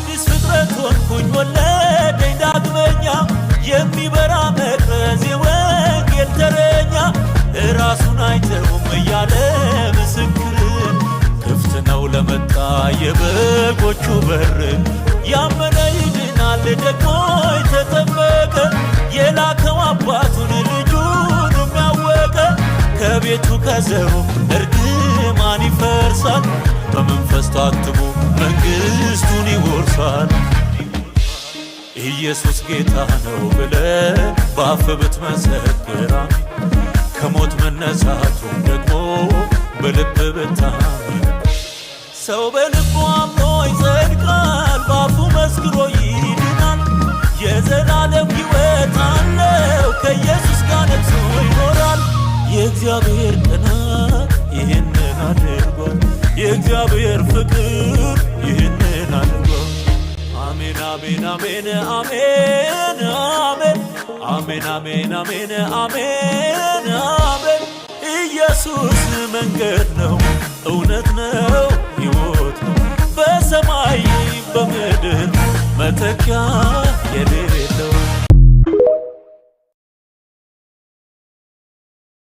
አዲስ ፍጥረት ሆንኩኝ ወለደኝ ዳግመኛ የሚበራ መቅረዝ የወንጌል ተረኛ ራሱን አይተውም እያለ ምስክር ክፍት ነው ለመጣ የበጎቹ በር ያመነ ይድናል ደግሞ የተጠመቀ የላከው አባቱን ልጁን የሚያወቀ ከቤቱ ከዘሩ እርግማን ይፈርሳል በመንፈስ ታትሞ መንግሥቱን ይወርሳል። ኢየሱስ ጌታ ነው ብለህ በአፍ ብትመሰክር ከሞት መነሳቱን ደግሞ በልብ ብታምን ሰው በልቡ አምኖ ይጸድቃል በአፉ መስክሮ ይድናል የዘላለም ሕይወት አለው ከኢየሱስ ጋር ነግሶ ይኖራል። የእግዚአብሔር ቅናት ይህንን አድርጓል የእግዚአብሔር ፍቅር ይህንን አድርጓል። አሜን አሜን አሜን አሜን አሜን አሜን አሜን አሜን አሜን ኢየሱስ መንገድ ነው እውነት ነው ሕይወት ነው በሰማይ በምድር መተኪያ የሌለው